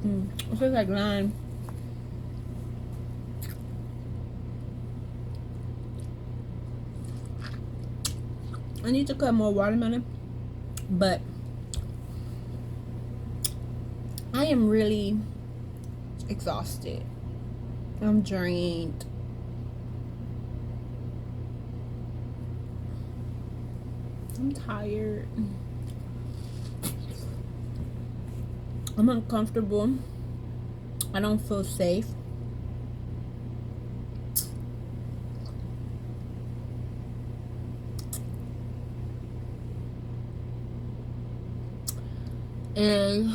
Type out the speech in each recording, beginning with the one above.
It tastes like lime. I need to cut more watermelon, but I am really exhausted. I'm drained. I'm tired. I'm uncomfortable. I don't feel safe. And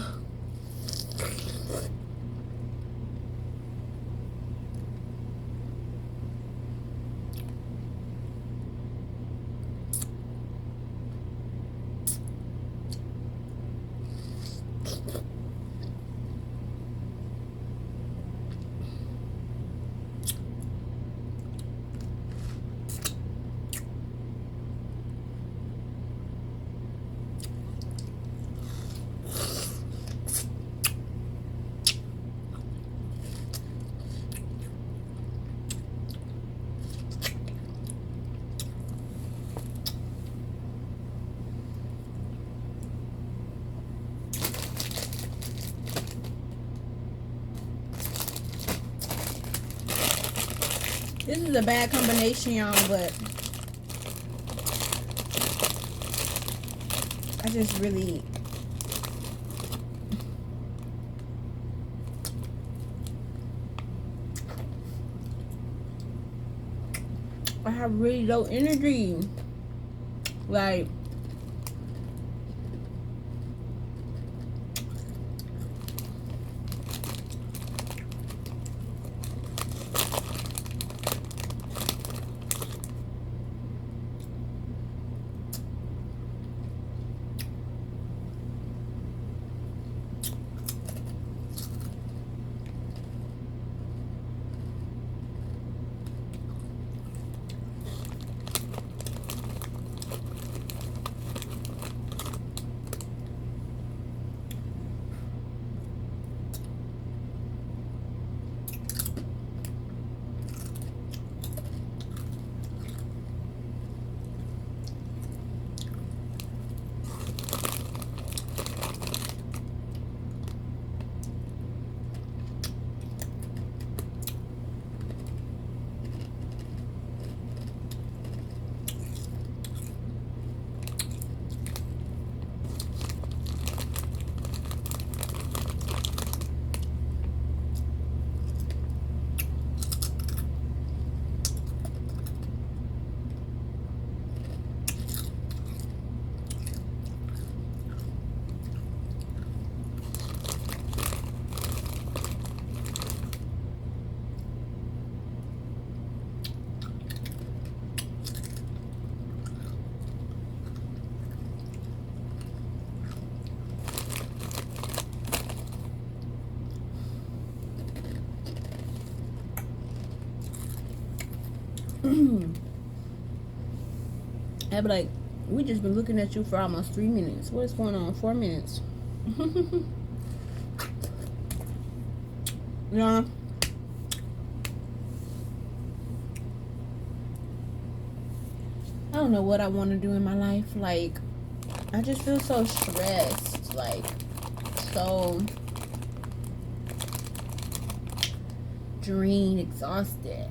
this is a bad combination, y'all, but I just really I have really low energy. Like, I'd be like, we just been looking at you for almost 3 minutes. What's going on? 4 minutes. Yeah. I don't know what I want to do in my life. Like, I just feel so stressed. Like, so drained, exhausted.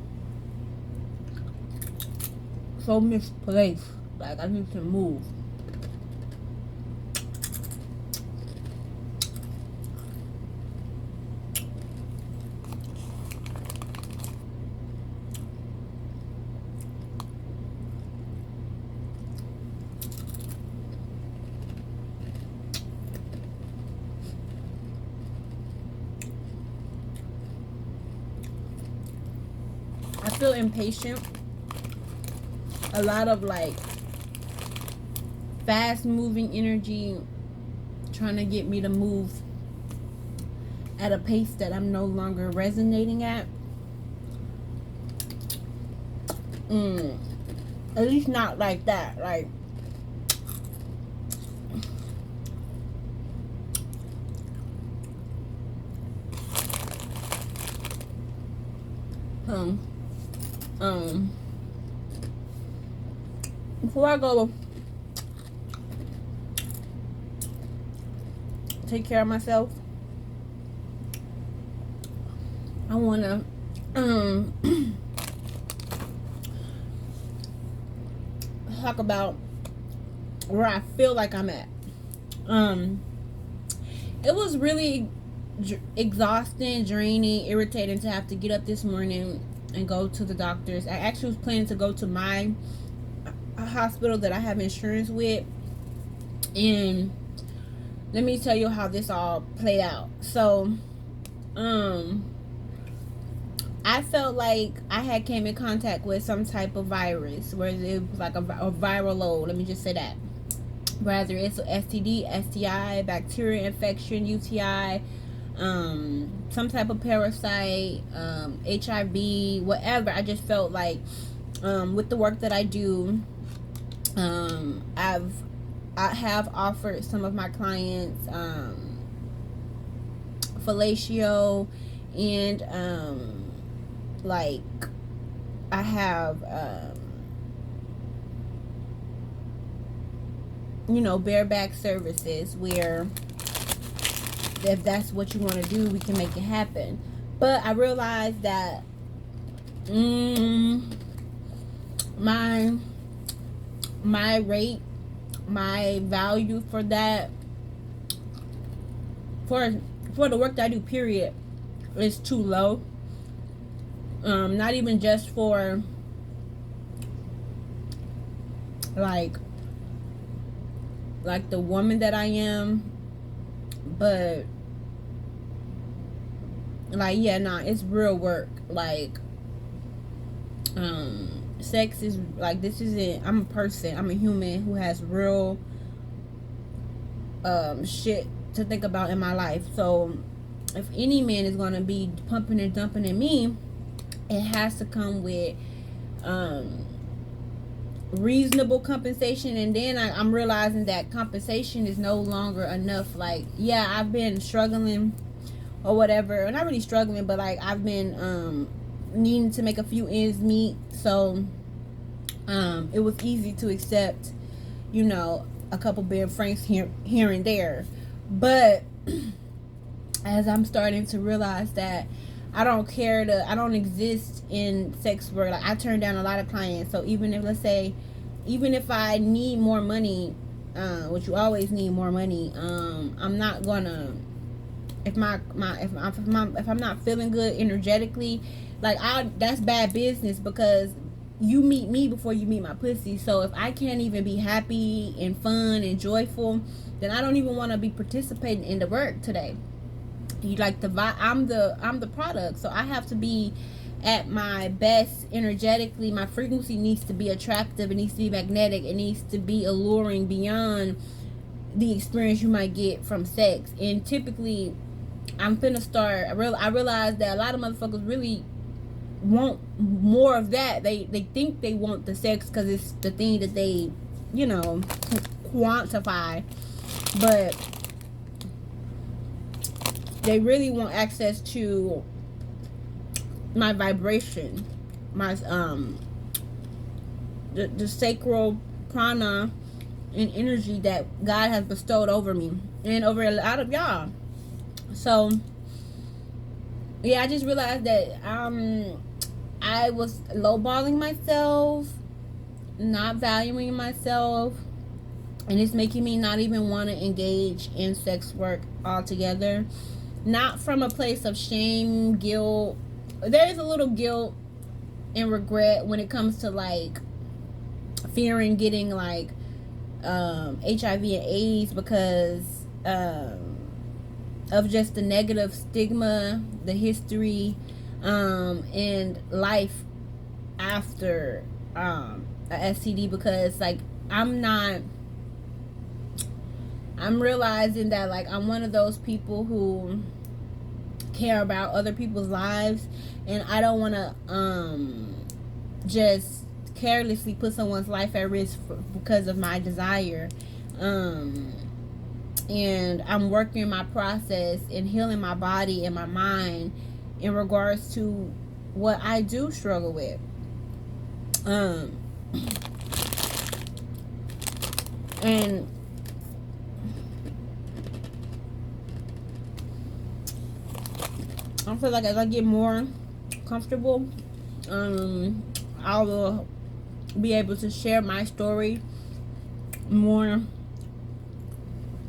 So misplaced. Like, I need to move. I feel impatient. A lot of like fast moving energy trying to get me to move at a pace that I'm no longer resonating at. At least not like that. Like, to before I go take care of myself, I want to talk about where I feel like I'm at. It was really exhausting, draining, irritating to have to get up this morning and go to the doctors. I actually was planning to go to my hospital that I have insurance with, and let me tell you how this all played out. So I felt like I had came in contact with some type of virus, where it was like a viral load, let me just say that, whether it's STD, STI, bacteria infection, UTI, some type of parasite, HIV, whatever. I just felt like with the work that I do, I have offered some of my clients fellatio, and like I have bareback services, where if that's what you want to do, we can make it happen. But I realized that my rate, my value for that, for the work that I do, period, is too low. Not even just for like the woman that I am, but like, yeah, nah, it's real work. Like, sex is like, this isn't, I'm a person, I'm a human who has real shit to think about in my life. So if any man is gonna be pumping and dumping in me, it has to come with reasonable compensation. And then I'm realizing that compensation is no longer enough. Like, yeah, I've been struggling or whatever, not really struggling, but like I've been needing to make a few ends meet. So it was easy to accept, a couple bare francs here and there. But as I'm starting to realize that I don't exist in sex work. Like, I turn down a lot of clients. So even if I need more money, which you always need more money, I'm not gonna, if I'm not feeling good energetically, like, that's bad business, because you meet me before you meet my pussy. So if I can't even be happy and fun and joyful, then I don't even want to be participating in the work today. I'm the product, so I have to be at my best energetically. My frequency needs to be attractive, it needs to be magnetic, it needs to be alluring beyond the experience you might get from sex. And typically, I'm finna start, I realize that a lot of motherfuckers really want more of that. They think they want the sex because it's the thing that they quantify, but they really want access to my vibration, my the sacral prana and energy that God has bestowed over me and over a lot of y'all. So yeah, I just realized that I was lowballing myself, not valuing myself, and it's making me not even want to engage in sex work altogether. Not from a place of shame, guilt. There is a little guilt and regret when it comes to like fearing getting like HIV and AIDS, because of just the negative stigma, the history, and life after a STD. Because like I'm realizing that like I'm one of those people who care about other people's lives, and I don't want to just carelessly put someone's life at risk because of my desire. And I'm working my process and healing my body and my mind in regards to what I do struggle with. And I feel like as I get more comfortable, I will be able to share my story more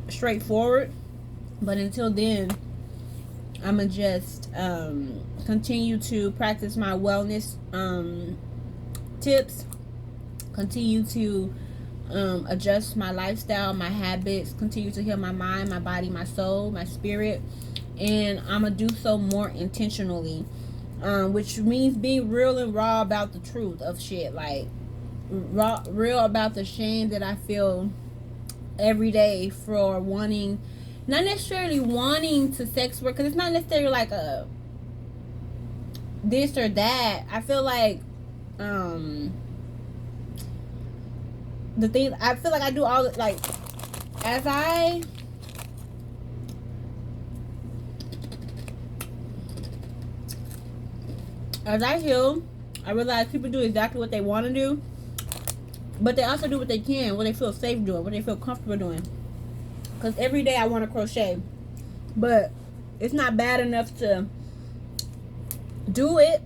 straightforward. But until then, I'ma just continue to practice my wellness tips, continue to adjust my lifestyle, my habits, continue to heal my mind, my body, my soul, my spirit, and I'm gonna do so more intentionally, which means being real and raw about the truth of shit, like real about the shame that I feel every day for wanting, not necessarily wanting to sex work, because it's not necessarily like a this or that. I feel like the thing, I feel like I do all, like, as I heal, I realize people do exactly what they want to do, but they also do what they can, what they feel safe doing, what they feel comfortable doing. Because every day I want to crochet, but it's not bad enough to do it.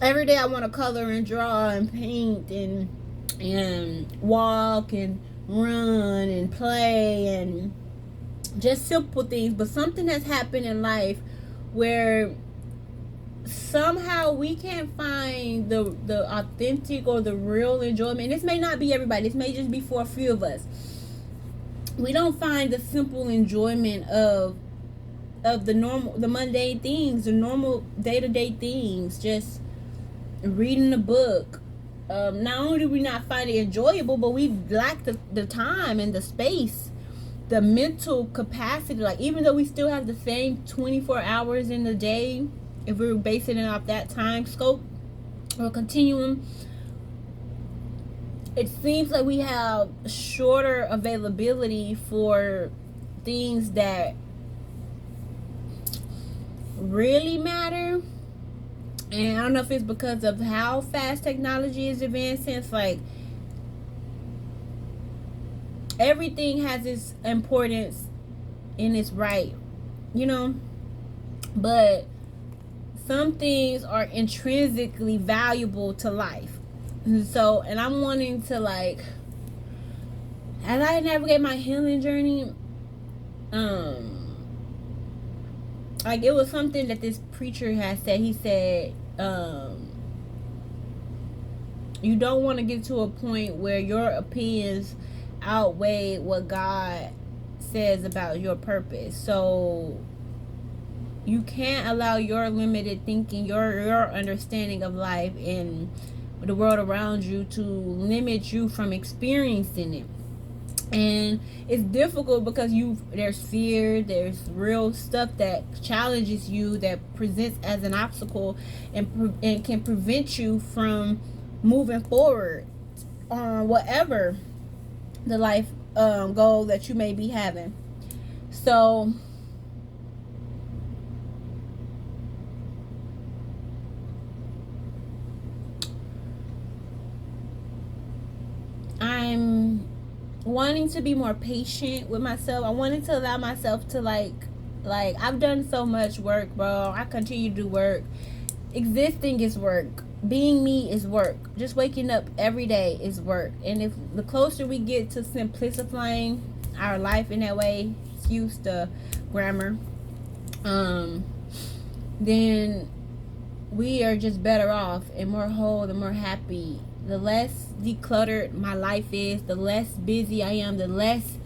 Every day I want to color and draw and paint and walk and run and play and just simple things. But something has happened in life where somehow we can't find the authentic or the real enjoyment. And this may not be everybody. This may just be for a few of us. We don't find the simple enjoyment of the normal, the mundane things, the normal day-to-day things, just reading a book. Not only do we not find it enjoyable, but we lack the time and the space, the mental capacity. Like, even though we still have the same 24 hours in the day, if we were basing it off that time scope or continuum, it seems like we have shorter availability for things that really matter. And I don't know if it's because of how fast technology is advancing. It's like everything has its importance and its right, you know? But some things are intrinsically valuable to life. So, and I'm wanting to, like, as I navigate my healing journey, like, it was something that this preacher had said. He said, you don't want to get to a point where your opinions outweigh what God says about your purpose. So you can't allow your limited thinking, your understanding of life and the world around you to limit you from experiencing it. And it's difficult because there's fear, there's real stuff that challenges you, that presents as an obstacle and can prevent you from moving forward on whatever the life goal that you may be having. So I'm wanting to be more patient with myself. I wanted to allow myself to like I've done so much work, bro. I continue to do work. Existing is work. Being me is work. Just waking up every day is work. And if the closer we get to simplifying our life in that way, excuse the grammar, then we are just better off and more whole and more happy. The less decluttered my life is, the less busy I am, the less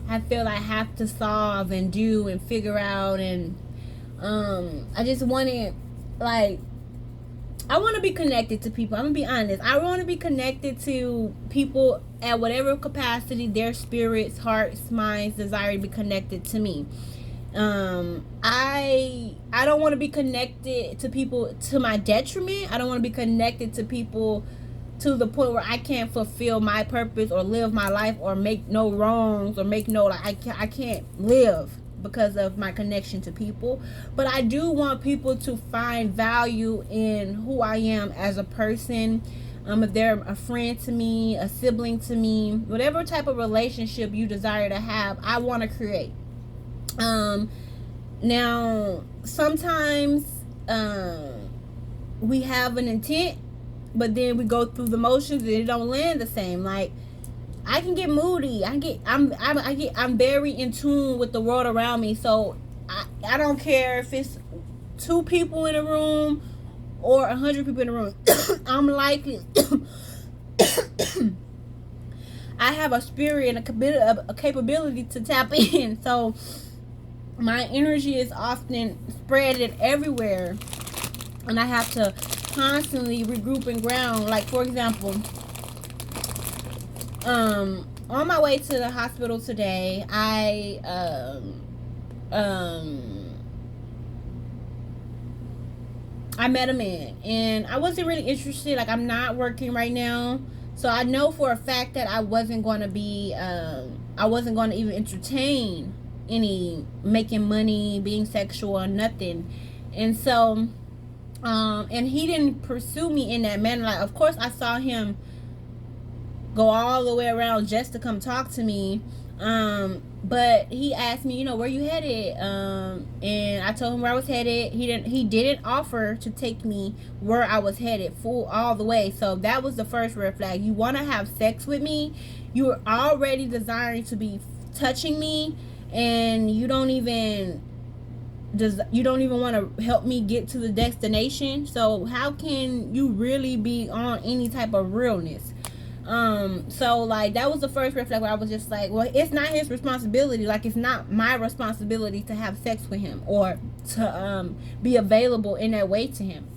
I feel I have to solve and do and figure out. And I just wanted, like, I want to be connected to people. I'm going to be honest. I want to be connected to people at whatever capacity their spirits, hearts, minds desire to be connected to me. I don't want to be connected to people to my detriment. I don't want to be connected to people to the point where I can't fulfill my purpose or live my life or make no wrongs or make no, like, I can't live. because of my connection to people. But I do want people to find value in who I am as a person. If they're a friend to me, a sibling to me, whatever type of relationship you desire to have, I want to create. Now, sometimes we have an intent, but then we go through the motions and it don't land the same. Like, I can get moody. I'm very in tune with the world around me. So I don't care if it's 2 people in a room or 100 people in a room. I'm likely I have a spirit and a capability to tap in. So my energy is often spread everywhere, and I have to constantly regroup and ground. Like, for example, on my way to the hospital today, I met a man, and I wasn't really interested. Like, I'm not working right now, so I know for a fact that I wasn't going to even entertain any making money, being sexual, or nothing. And so and he didn't pursue me in that manner. Like, of course I saw him go all the way around just to come talk to me, but he asked me, where you headed, and I told him where I was headed. He didn't offer to take me where I was headed full all the way. So that was the first red flag. You want to have sex with me, you are already desiring to be touching me, and you don't even want to help me get to the destination. So how can you really be on any type of realness? So like, that was the first red flag where I was just like, well, it's not his responsibility. Like, it's not my responsibility to have sex with him or to be available in that way to him.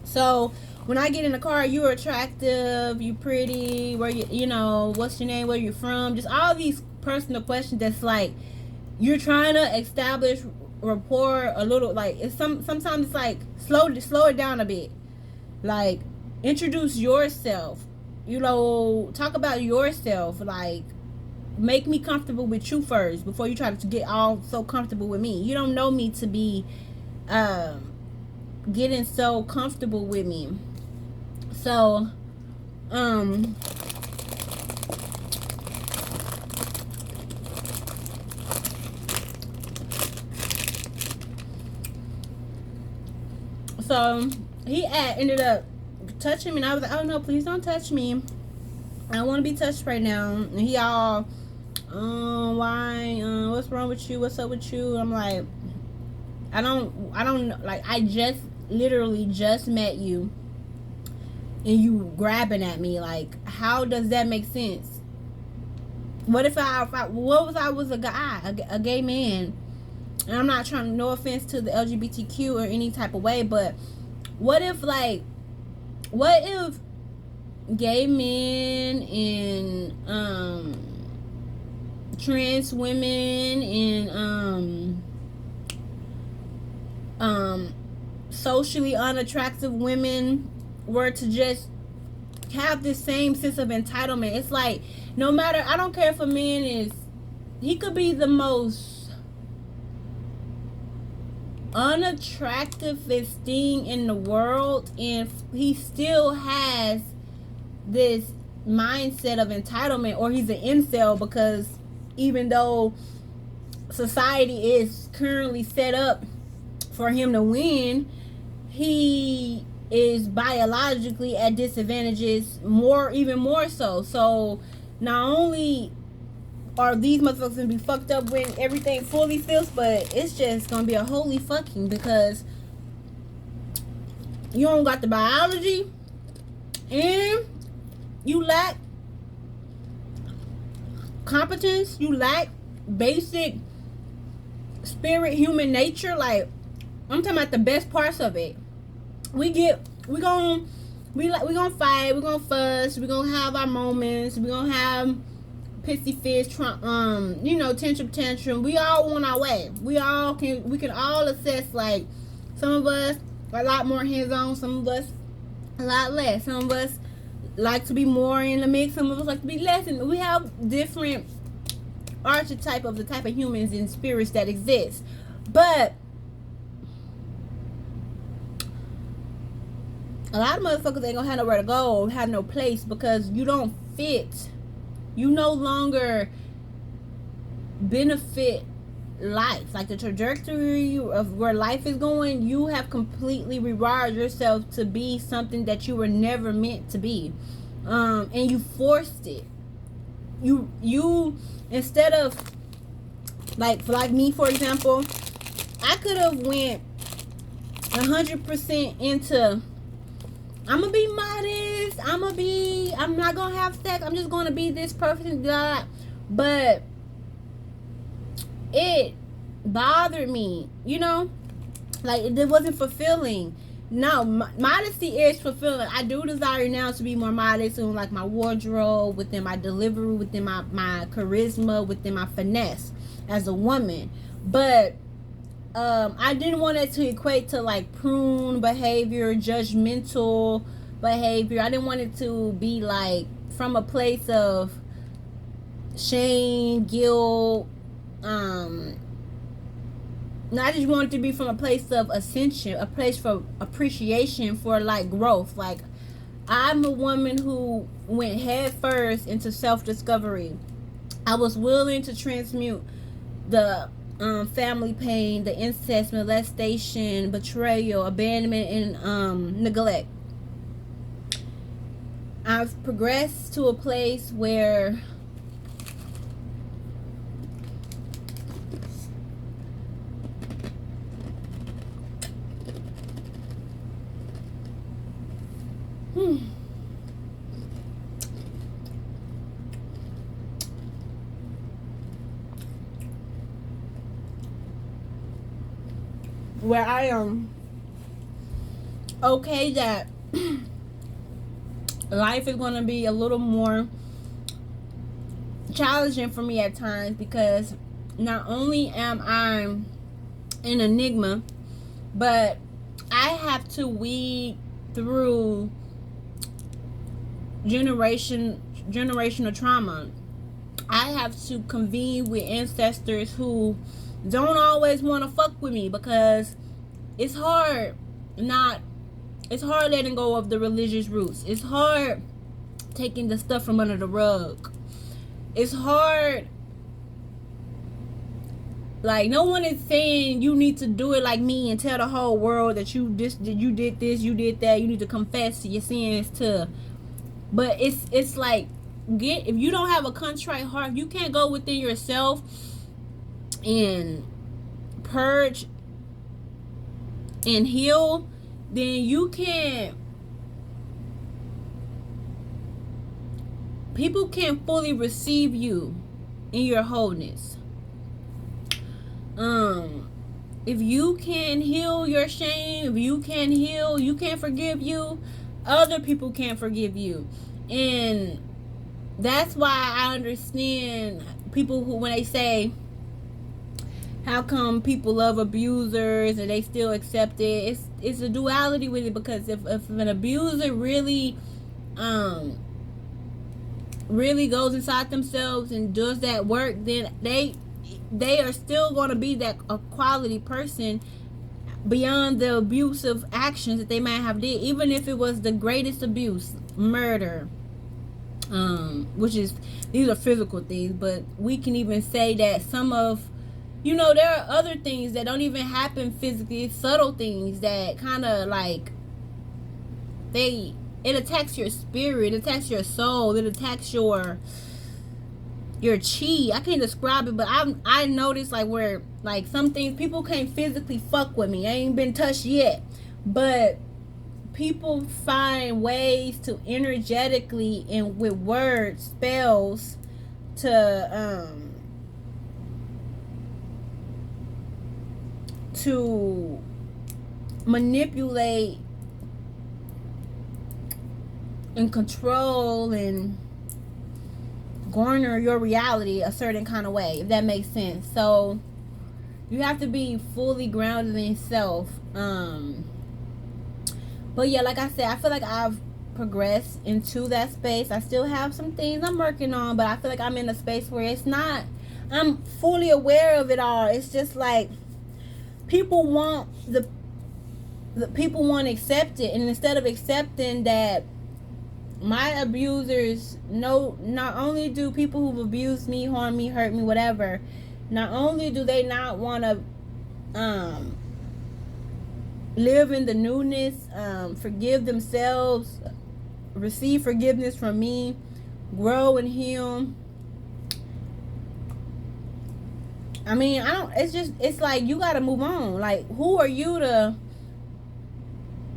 So when I get in the car, you're attractive, you pretty, where what's your name, where you from, just all these personal questions that's like, you're trying to establish rapport a little. Like, sometimes it's like, slow it down a bit. Like, introduce yourself, talk about yourself. Like, make me comfortable with you first before you try to get all so comfortable with me. You don't know me to be getting so comfortable with me. So so he ended up touching me, and I was like, oh no, please don't touch me, I don't want to be touched right now. And he all, why, what's wrong with you, what's up with you? I'm like, I don't like, I just literally just met you and you grabbing at me. Like, how does that make sense? What if I was a guy, a gay man? And I'm not trying, no offense to the LGBTQ or any type of way, but what if gay men and trans women and socially unattractive women were to just have this same sense of entitlement? It's like, no matter, I don't care if a man he could be the most unattractivest thing in the world, and he still has this mindset of entitlement, or he's an incel, because even though society is currently set up for him to win, he is biologically at disadvantages, even more so. So not only are these motherfuckers gonna be fucked up when everything fully fills, but it's just gonna be a holy fucking, because you don't got the biology and you lack competence, you lack basic spirit, human nature. Like, I'm talking about the best parts of it. We gonna fight, we're gonna fuss, we're gonna have our moments, we're gonna have pissy fits, tantrum. We all want our way. We can all assess, like, some of us are a lot more hands-on, some of us a lot less. Some of us like to be more in the mix, some of us like to be less, and we have different archetype of the type of humans and spirits that exist. But a lot of motherfuckers ain't gonna have nowhere to go, have no place, because you don't fit. You no longer benefit life. Like the trajectory of where life is going, you have completely rewired yourself to be something that you were never meant to be. And you forced it. You instead of like me, for example, I could have went 100% into, I'm gonna be modest, I'm not gonna have sex, I'm just gonna be this perfect God. But it bothered me, you know, like it wasn't fulfilling. No, modesty is fulfilling. I do desire now to be more modest in like my wardrobe, within my delivery, within my charisma, within my finesse as a woman. But I didn't want it to equate to like prune behavior, judgmental behavior. I didn't want it to be like from a place of shame, guilt. No, I just wanted to be from a place of ascension, a place for appreciation, for like growth. Like, I'm a woman who went head first into self-discovery. I was willing to transmute the family pain, the incest, molestation, betrayal, abandonment, and neglect. I've progressed to a place where where I am okay that life is going to be a little more challenging for me at times, because not only am I an enigma, but I have to weed through generational trauma. I have to convene with ancestors who don't always want to fuck with me, because it's hard letting go of the religious roots. It's hard taking the stuff from under the rug. It's hard. Like, no one is saying you need to do it like me and tell the whole world that you did this, you did that, you need to confess your sins to. But it's like, if you don't have a contrite heart, you can't go within yourself and purge and heal, then you can't, people can't fully receive you in your wholeness. If you can heal your shame, if you can heal, you can't forgive you, other people can't forgive you. And that's why I understand people who, when they say, how come people love abusers and they still accept it? It's a duality with it, because if an abuser really goes inside themselves and does that work, then they are still going to be that a quality person beyond the abusive actions that they might have did, even if it was the greatest abuse, murder, which is, these are physical things, but we can even say that some of, there are other things that don't even happen physically. It's subtle things that kind of like, it attacks your spirit, it attacks your soul, it attacks your chi. I can't describe it, but I noticed like where like some things, people can't physically fuck with me. I ain't been touched yet, but people find ways to energetically and with words, spells, to manipulate and control and garner your reality a certain kind of way, if that makes sense. So you have to be fully grounded in self. But yeah, like I said, I feel like I've progressed into that space. I still have some things I'm working on, but I feel like I'm in a space where it's not, I'm fully aware of it all. It's just like people want the people want to accept it, and instead of accepting that my abusers know, not only do people who've abused me, harmed me, hurt me, whatever, not only do they not want to live in the newness, forgive themselves, receive forgiveness from me, grow and heal. I mean, I don't, it's like you got to move on. Like, who are you to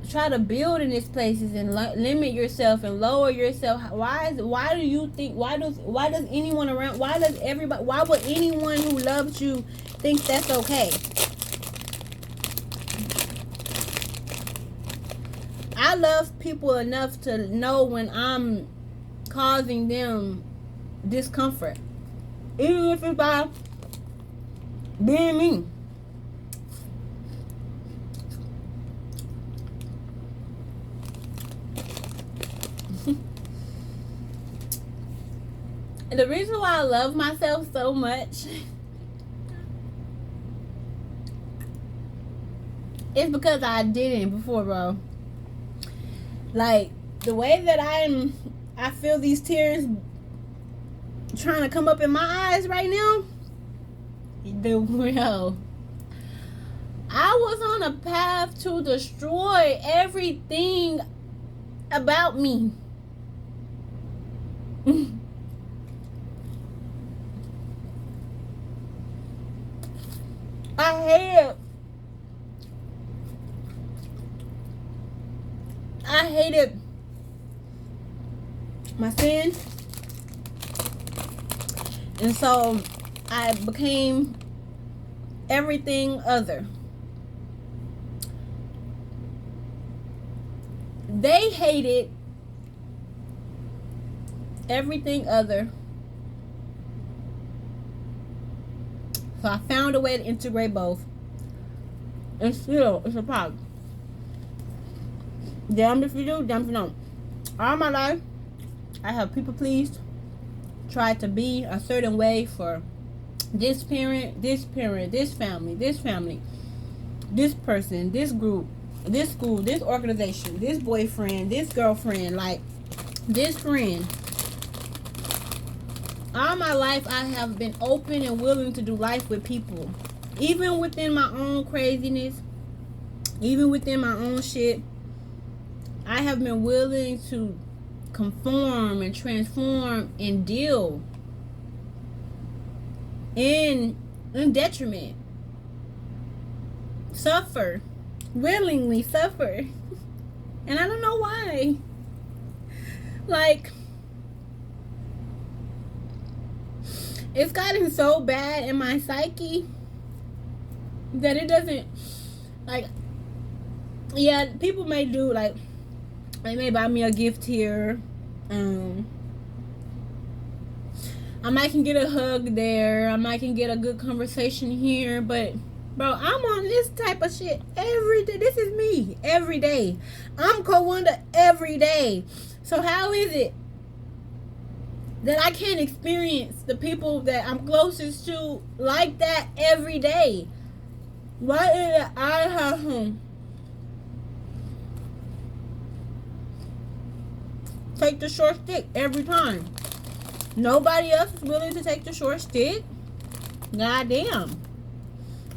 try to build in these places and limit yourself and lower yourself? Why do you think, why does anyone around, why does everybody, why would anyone who loves you think that's okay? I love people enough to know when I'm causing them discomfort, even if it's by being me. The reason why I love myself so much is because I didn't before, bro. Like, the way that I feel these tears trying to come up in my eyes right now. Bro, I was on a path to destroy everything about me. I hated my sin, and so I became everything other. They hated everything other, so I found a way to integrate both, and still it's a problem. Damn if you do, damn if you don't. All my life, I have people pleased, tried to be a certain way for this parent, this family, this person, this group, this school, this organization, this boyfriend, this girlfriend, like this friend. All my life, I have been open and willing to do life with people, even within my own craziness, even within my own shit. I have been willing to conform and transform and deal in detriment. Suffer. Willingly suffer. And I don't know why. Like, it's gotten so bad in my psyche that it doesn't, like, yeah, people may do, like, they may buy me a gift here. I might can get a hug there. I might can get a good conversation here. But, bro, I'm on this type of shit every day. This is me every day. I'm Kawanda every day. So how is it that I can't experience the people that I'm closest to like that every day? Why is it I have take the short stick every time? Nobody else is willing to take the short stick? Goddamn.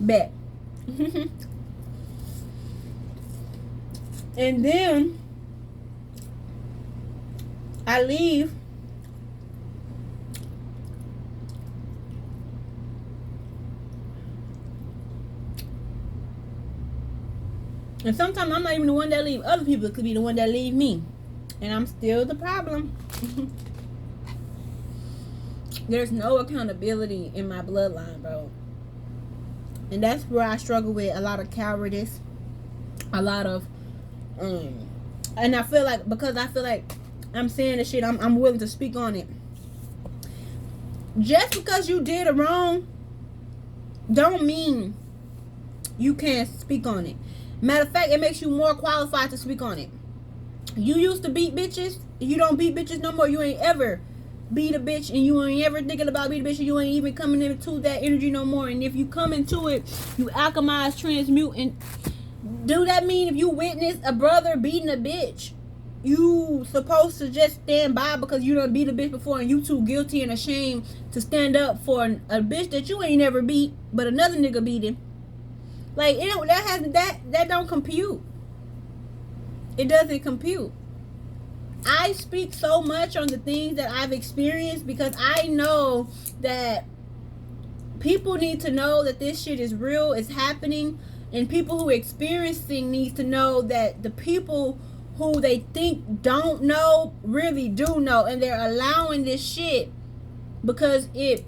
Bet. And then I leave. And sometimes I'm not even the one that leave. Other people could be the one that leave me. And I'm still the problem. There's no accountability in my bloodline, bro. And that's where I struggle with a lot of cowardice. A lot of and I feel like, because I feel like I'm saying this shit, I'm willing to speak on it. Just because you did it wrong don't mean you can't speak on it. Matter of fact, it makes you more qualified to speak on it. You used to beat bitches. You don't beat bitches no more. You ain't ever be the bitch and you ain't ever thinking about be the bitch and you ain't even coming into that energy no more. And if you come into it, you alchemize, transmute. And do that mean if you witness a brother beating a bitch, you supposed to just stand by because you done beat a bitch before and you too guilty and ashamed to stand up for a bitch that you ain't never beat but another nigga beat him? Like, that don't compute. It doesn't compute. I speak so much on the things that I've experienced because I know that people need to know that this shit is real, it's happening, and people who are experiencing needs to know that the people who they think don't know really do know, and they're allowing this shit because it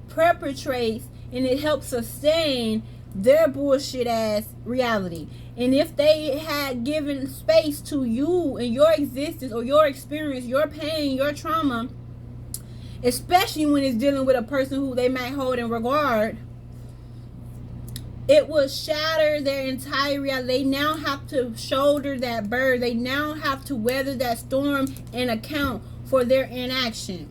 perpetrates and it helps sustain their bullshit ass reality. And if they had given space to you and your existence or your experience, your pain, your trauma, especially when it's dealing with a person who they might hold in regard, it will shatter their entire reality. They now have to shoulder that burden. They now have to weather that storm and account for their inaction.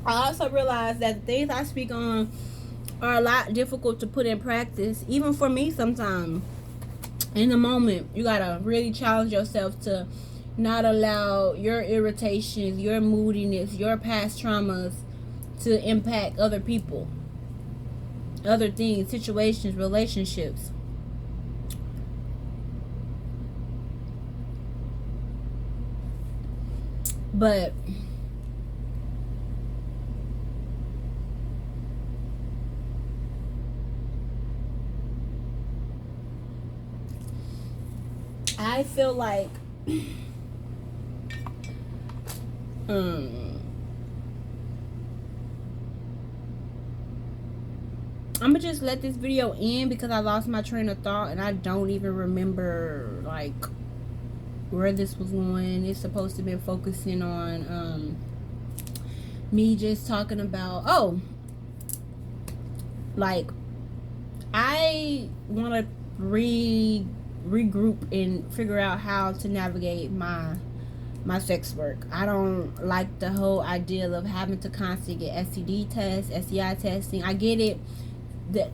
I also realize that the things I speak on are a lot difficult to put in practice, even for me sometimes. In the moment, you gotta really challenge yourself to not allow your irritations, your moodiness, your past traumas to impact other people, other things, situations, relationships. But I feel like I'm gonna just let this video end because I lost my train of thought and I don't even remember like where this was going. It's supposed to be focusing on me just talking about like I want to regroup and figure out how to navigate my sex work. I don't like the whole idea of having to constantly get STD tests, STI testing. I get it that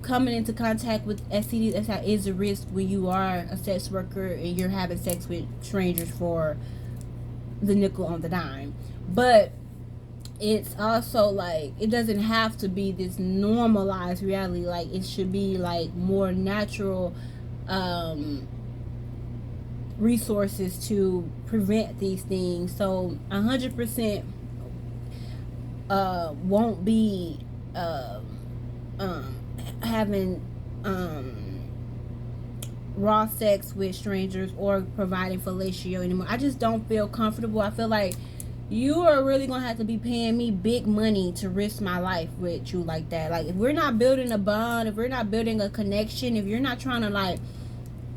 coming into contact with STDs is a risk when you are a sex worker and you're having sex with strangers for the nickel on the dime. But it's also like it doesn't have to be this normalized reality. Like it should be like more natural resources to prevent these things. So 100% won't be having raw sex with strangers or providing fellatio anymore. I just don't feel comfortable. I feel like you are really gonna have to be paying me big money to risk my life with you like that. Like if we're not building a bond, if we're not building a connection, if you're not trying to like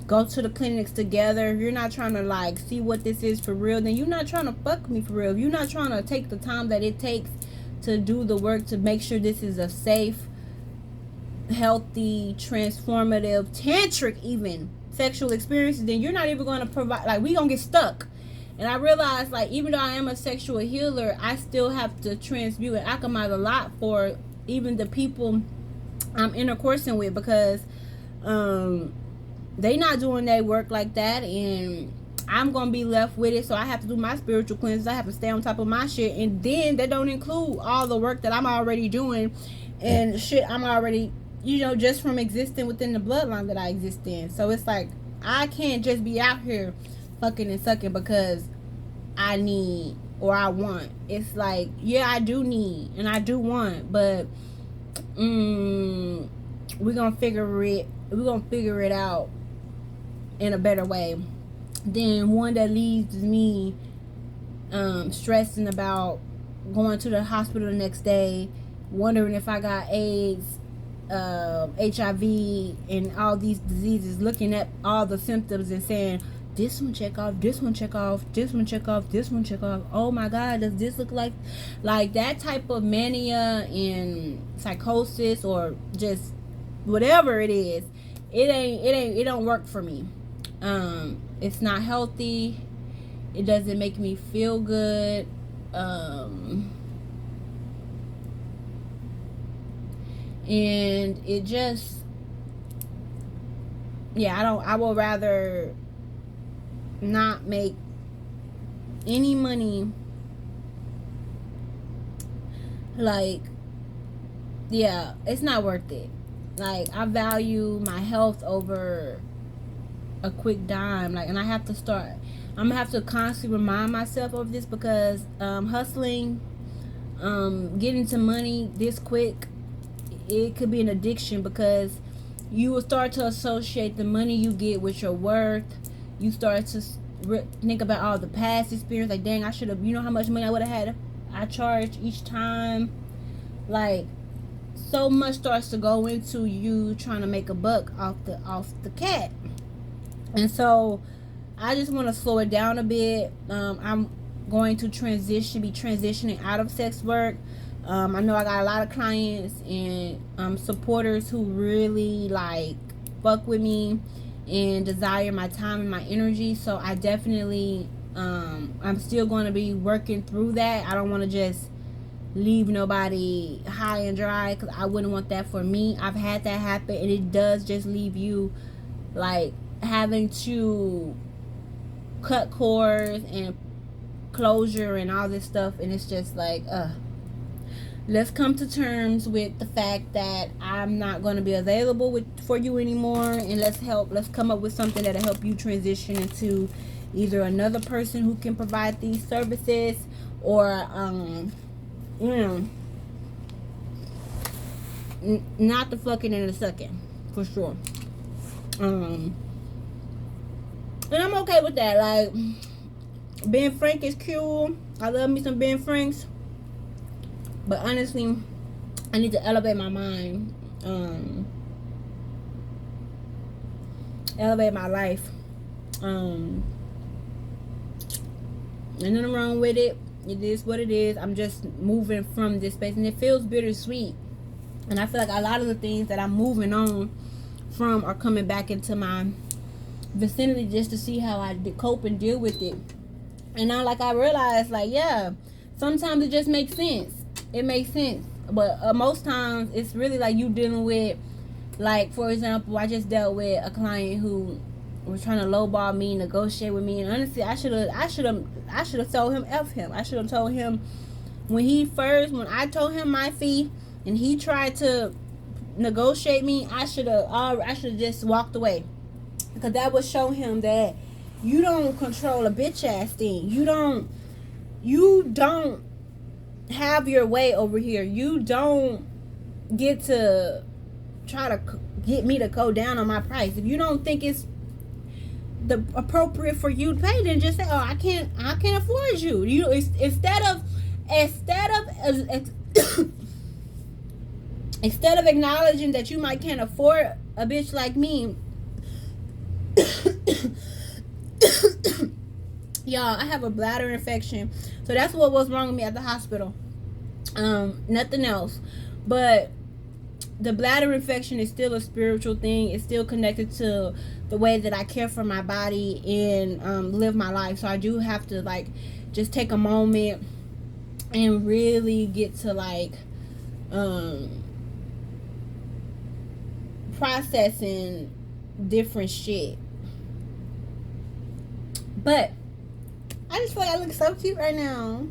go to the clinics together, if you're not trying to like see what this is for real, then you're not trying to fuck me for real. If you're not trying to take the time that it takes to do the work to make sure this is a safe, healthy, transformative, tantric even sexual experience, then you're not even going to provide. Like we gonna get stuck. And I realize, like, even though I am a sexual healer, I still have to transmute and alchemize a lot for even the people I'm intercoursing with, because they not doing their work like that. And I'm gonna be left with it. So I have to do my spiritual cleanses. I have to stay on top of my shit, and then that don't include all the work that I'm already doing and shit I'm already, just from existing within the bloodline that I exist in. So it's like I can't just be out here fucking and sucking because I need or I want. It's like, yeah, I do need and I do want, but we're gonna figure it out in a better way than one that leaves me stressing about going to the hospital the next day, wondering if I got AIDS, HIV, and all these diseases, looking at all the symptoms and saying, this one check off, this one check off, this one check off, this one check off. Oh my God, does this look like that type of mania and psychosis or just whatever it is? It don't work for me. It's not healthy. It doesn't make me feel good. And it just, I will rather not make any money. Like, yeah, it's not worth it. Like, I value my health over a quick dime. Like, and I'm gonna have to constantly remind myself of this because hustling, getting to money this quick, it could be an addiction because you will start to associate the money you get with your worth. You start to think about all the past experience. Like, dang, I should have, how much money I would have had I charged each time. Like, so much starts to go into you trying to make a buck off the cat. And so I just want to slow it down a bit. I'm going to be transitioning out of sex work. I know I got a lot of clients and supporters who really fuck with me and desire my time and my energy. So I definitely, I'm still going to be working through that. I don't want to just leave nobody high and dry because I wouldn't want that for me. I've had that happen, and it does just leave you having to cut cords and closure and all this stuff, and it's just let's come to terms with the fact that I'm not going to be available for you anymore, and let's come up with something that'll help you transition into either another person who can provide these services or not the fucking and the sucking, for sure. And I'm okay with that. Like, Ben Frank is cool. I love me some Ben Franks. But honestly, I need to elevate my mind. Elevate my life. There's nothing wrong with it. It is what it is. I'm just moving from this space, and it feels bittersweet. And I feel like a lot of the things that I'm moving on from are coming back into my vicinity just to see how I cope and deal with it. And now, I realized, yeah, sometimes it just makes sense. It makes sense. But most times, it's really you dealing with, for example, I just dealt with a client who was trying to lowball me, negotiate with me, and honestly, I should have told him F him. I should have told him when I told him my fee, and he tried to negotiate me, I should have just walked away, because that would show him that you don't control a bitch ass thing. You don't have your way over here. You don't get to try to get me to go down on my price. If you don't think it's the appropriate for you to pay, then just say, "Oh, I can't afford you." Instead of acknowledging that you might can't afford a bitch like me. Y'all, I have a bladder infection, so that's what was wrong with me at the hospital. Nothing else, but the bladder infection is still a spiritual thing. It's still connected to the way that I care for my body and live my life. So I do have to just take a moment and really get to processing different shit. But I just feel like I look so cute right now.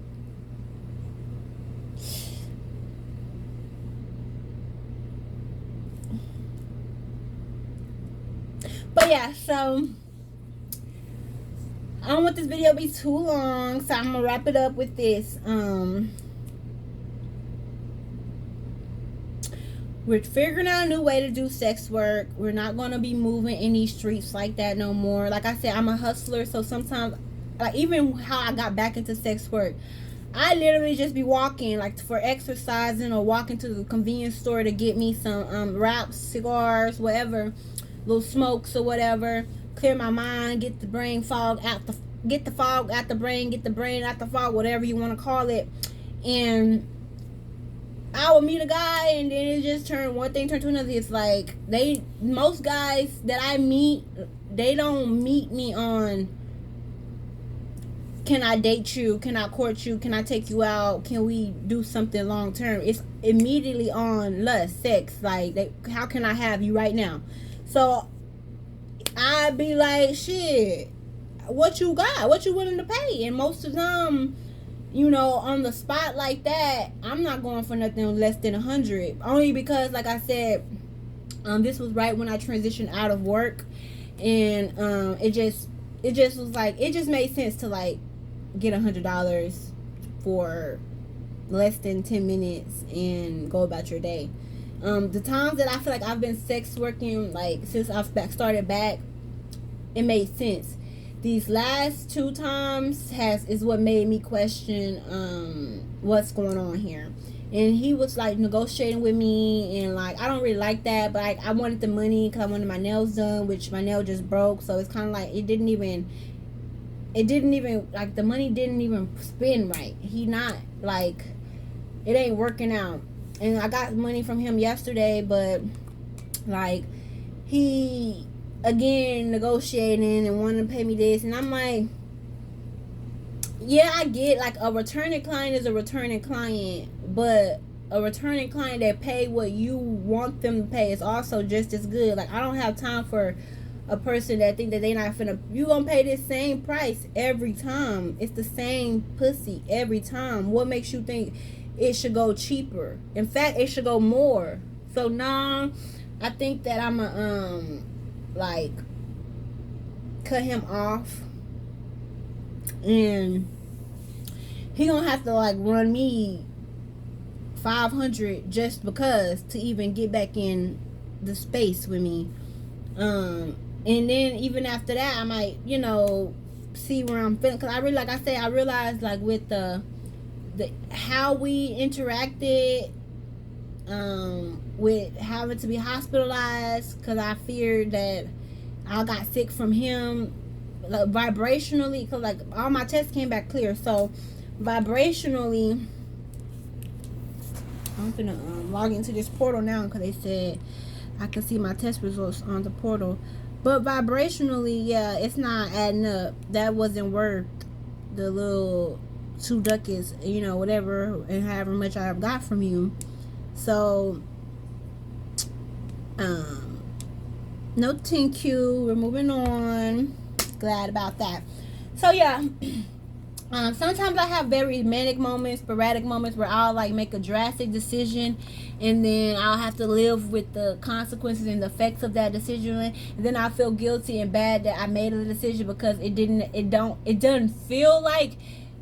But yeah, so I don't want this video to be too long, so I'm gonna wrap it up with this. We're figuring out a new way to do sex work. We're not gonna be moving in these streets like that no more. Like I said, I'm a hustler, so sometimes, like even how I got back into sex work, I literally just be walking, like for exercising, or walking to the convenience store to get me some wraps, cigars, whatever, little smokes or whatever. Clear my mind, get the brain fog out the, get the fog out the brain, get the brain out the fog, whatever you want to call it. And I would meet a guy, and then it just turned, one thing turned to another. It's like most guys that I meet, they don't meet me on, can I date you? Can I court you? Can I take you out? Can we do something long term? It's immediately on lust, sex. Like, how can I have you right now? So I'd be like, shit, what you got? What you willing to pay? And most of them, you know, on the spot like that, I'm not going for nothing less than 100. Only because, like I said, this was right when I transitioned out of work, and it just was like, it just made sense to like get $100 for less than 10 minutes and go about your day. The times that I feel like I've been sex working, like since I've started back, it made sense. These last 2 times is what made me question what's going on here. And he was like negotiating with me, and like I don't really like that, but like I wanted the money because I wanted my nails done, which my nail just broke. So it's kind of like it didn't even like, the money didn't even spin right. He not like, it ain't working out. And I got money from him yesterday, but like he again negotiating and wanting to pay me this, and I'm like, yeah, I get like a returning client is a returning client, but a returning client that pay what you want them to pay is also just as good. Like, I don't have time for a person that think that they not finna, you gonna pay this same price every time. It's the same pussy every time. What makes you think it should go cheaper? In fact, it should go more. So now I think that I'm a like cut him off, and he gonna have to like run me 500 just because to even get back in the space with me. And then even after that, I might, you know, see where I'm feeling, because I really, like I say, I realized like with the how we interacted, with having to be hospitalized because I feared that I got sick from him, like vibrationally, because like all my tests came back clear. So vibrationally, I'm gonna log into this portal now because they said I can see my test results on the portal. But vibrationally, yeah, it's not adding up. That wasn't worth the little 2 ducats, you know, whatever, and however much I have got from you. So no thank you, we're moving on. Glad about that. So yeah, sometimes I have very manic moments, sporadic moments where I'll like make a drastic decision, and then I'll have to live with the consequences and the effects of that decision, and then I feel guilty and bad that I made a decision because it doesn't feel like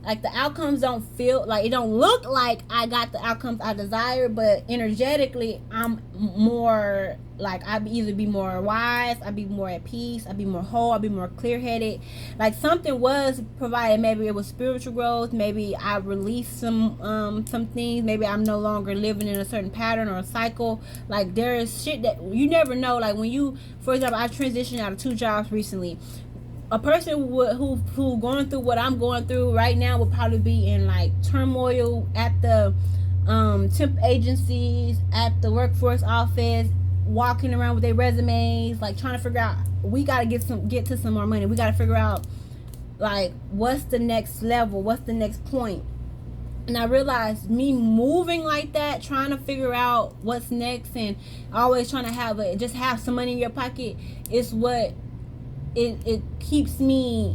the outcomes don't feel like, it don't look like I got the outcomes I desire, but energetically I'm more like, I'd either be more wise, I'd be more at peace, I'd be more whole, I'd be more clear-headed. Like something was provided. Maybe it was spiritual growth, maybe I released some things, maybe I'm no longer living in a certain pattern or a cycle. Like there is shit that you never know. Like when you, for example, I transitioned out of 2 jobs recently. A person who going through what I'm going through right now would probably be in like turmoil at the temp agencies, at the workforce office, walking around with their resumes, like trying to figure out, we gotta get to some more money. We gotta figure out like what's the next level, what's the next point. And I realized me moving like that, trying to figure out what's next, and always trying to just have some money in your pocket, is what it keeps me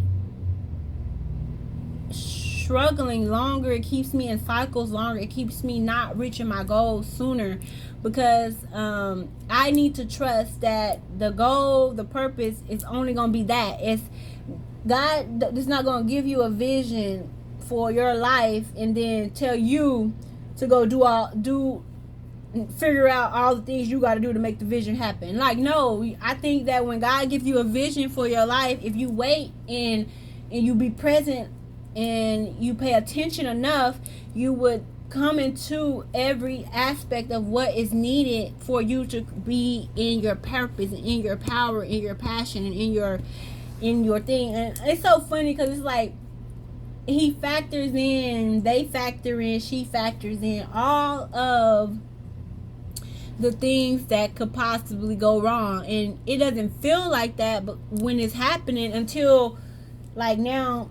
struggling longer, it keeps me in cycles longer, it keeps me not reaching my goals sooner, because I need to trust that the goal, the purpose is only going to be that. It's God is not going to give you a vision for your life and then tell you to go figure out all the things you got to do to make the vision happen. Like, no, I think that when God gives you a vision for your life, if you wait and you be present and you pay attention enough, you would come into every aspect of what is needed for you to be in your purpose and in your power, in your passion, and in your thing. And it's so funny because it's like he factors in, they factor in, she factors in all of the things that could possibly go wrong, and it doesn't feel like that, but when it's happening, until like now,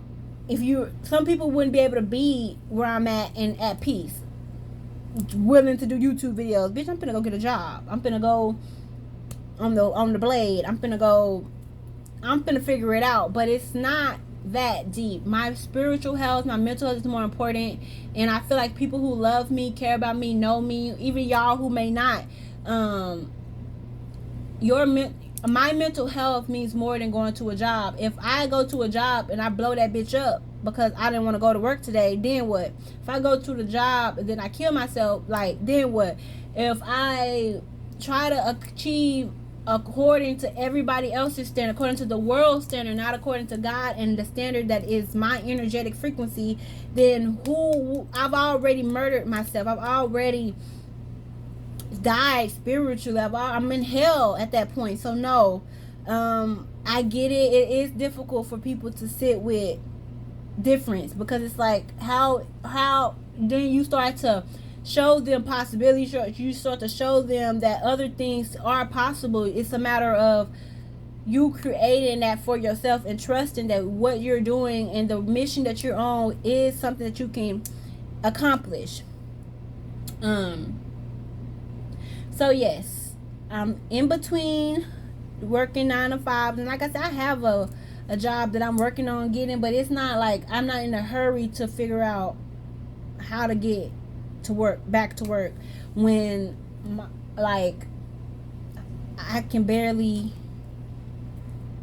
some people wouldn't be able to be where I'm at and at peace, willing to do YouTube videos. Bitch, I'm gonna go get a job. I'm gonna go on the blade. I'm gonna figure it out. But it's not that deep. My spiritual health, my mental health is more important, and I feel like people who love me, care about me, know me, even y'all who may not, my mental health means more than going to a job. If I go to a job and I blow that bitch up because I didn't want to go to work today, then what? If I go to the job and then I kill myself, like, then what? If I try to achieve according to everybody else's standard, according to the world standard, not according to God and the standard that is my energetic frequency, then I've already murdered myself. I've already died spiritually. I'm in hell at that point. So no, I get it. It is difficult for people to sit with difference, because it's like how then you start to show them possibilities. You start to show them that other things are possible. It's a matter of you creating that for yourself and trusting that what you're doing and the mission that you're on is something that you can accomplish. So yes, I'm in between working 9 to 5, and like I said, I have a job that I'm working on getting, but it's not like I'm not in a hurry to figure out how to get to work, back to work, when like I can barely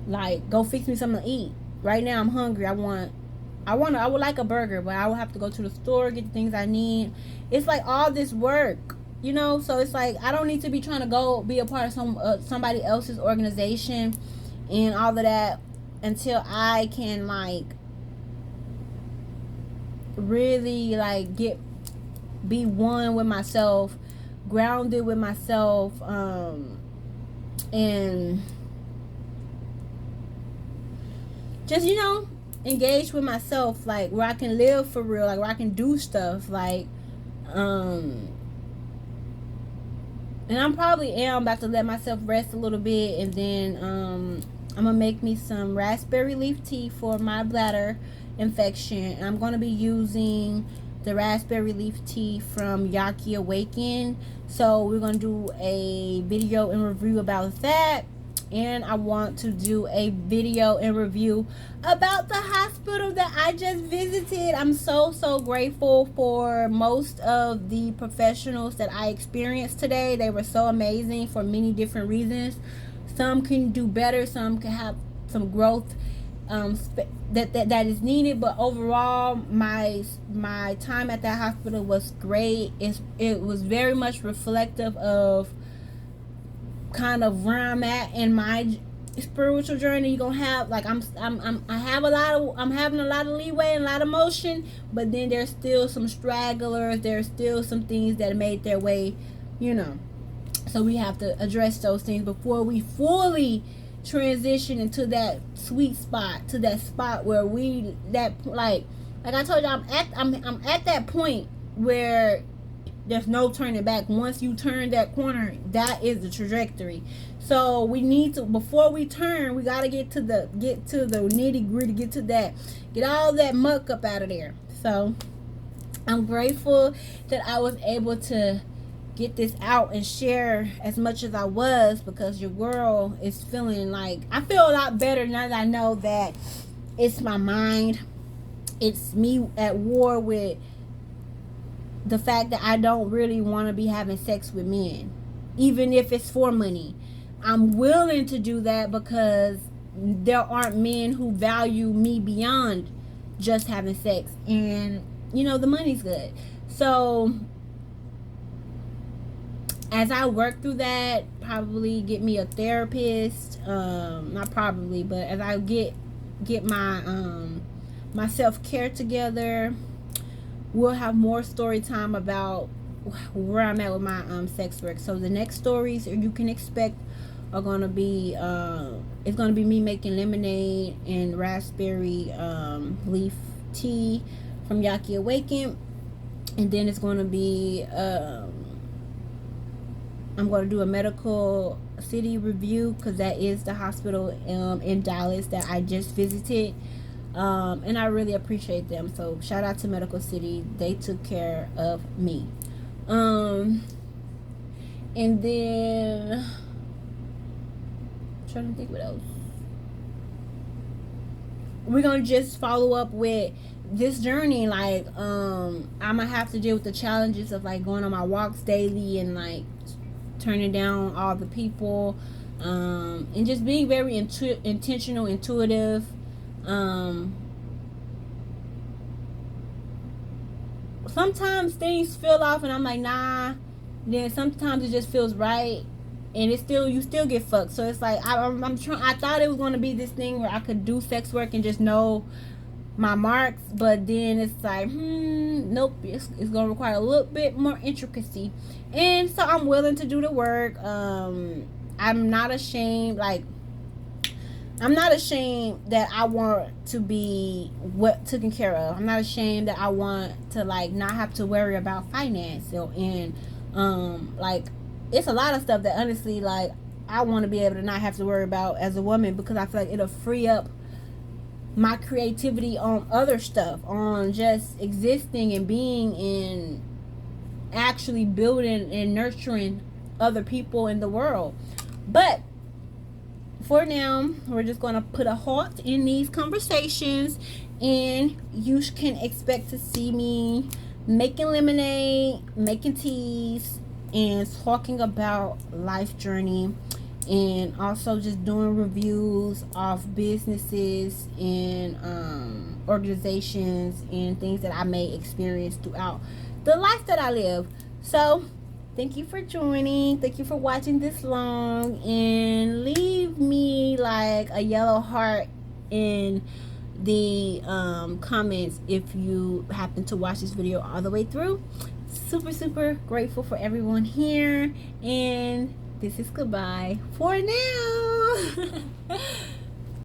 like go fix me something to eat. Right now I'm hungry. I would like a burger, but I will have to go to the store, get the things I need. It's like all this work, you know. So it's like I don't need to be trying to go be a part of somebody else's organization and all of that until I can like really like be one with myself, grounded with myself, and just, you know, engage with myself, like where I can live for real, like where I can do stuff, like and I'm probably about to let myself rest a little bit, and then I'm gonna make me some raspberry leaf tea for my bladder infection. I'm gonna be using the raspberry leaf tea from Yaki Awaken. So we're gonna do a video and review about that, and I want to do a video and review about the hospital that I just visited. I'm so grateful for most of the professionals that I experienced today. They were so amazing for many different reasons. Some can do better, some can have some growth that is needed, but overall my time at that hospital was great. It was very much reflective of kind of where I'm at in my spiritual journey. You're gonna have like I'm having a lot of leeway and a lot of motion, but then there's still some stragglers, there's still some things that made their way, you know. So we have to address those things before we fully transition into that sweet spot, to that spot where like I told you, I'm at that point where there's no turning back. Once you turn that corner, that is the trajectory. So we need to, before we turn, we gotta get to the nitty gritty, get all that muck up out of there. So I'm grateful that I was able to get this out and share as much as I was, because your girl is feeling like, I feel a lot better now that I know that it's my mind It's me at war with the fact that I don't really want to be having sex with men, even if it's for money. I'm willing to do that because there aren't men who value me beyond just having sex, and the money's good. So as I work through that, probably get me a therapist, not probably, but as I get my self-care together, we'll have more story time about where I'm at with my sex work. So the next stories you can expect are gonna be it's gonna be me making lemonade and raspberry leaf tea from Yaki Awaken, and then it's gonna be I'm gonna do a medical city review because that is the hospital in Dallas that I just visited. And I really appreciate them. So shout out to Medical City. They took care of me. And then I'm trying to think what else. We're gonna just follow up with this journey. Like I'm gonna have to deal with the challenges of like going on my walks daily and like turning down all the people, and just being very intentional, intuitive. Sometimes things feel off and I'm like, nah. Then sometimes it just feels right, and you still get fucked. So it's like I'm trying. I thought it was going to be this thing where I could do sex work and just know my marks, but then it's like, nope. It's going to require a little bit more intricacy, and so I'm willing to do the work. I'm not ashamed. Like, I'm not ashamed that I want to be taken care of. I'm not ashamed that I want to like not have to worry about finance. And like it's a lot of stuff that honestly like I want to be able to not have to worry about as a woman, because I feel like it'll free up my creativity on other stuff, on just existing and being and actually building and nurturing other people in the world. But for now, we're just going to put a halt in these conversations, and you can expect to see me making lemonade, making teas, and talking about life journey, and also just doing reviews of businesses and organizations and things that I may experience throughout the life that I live. So thank you for joining. Thank you for watching this long. And leave me like a yellow heart in the comments if you happen to watch this video all the way through. Super grateful for everyone here. And this is goodbye for now.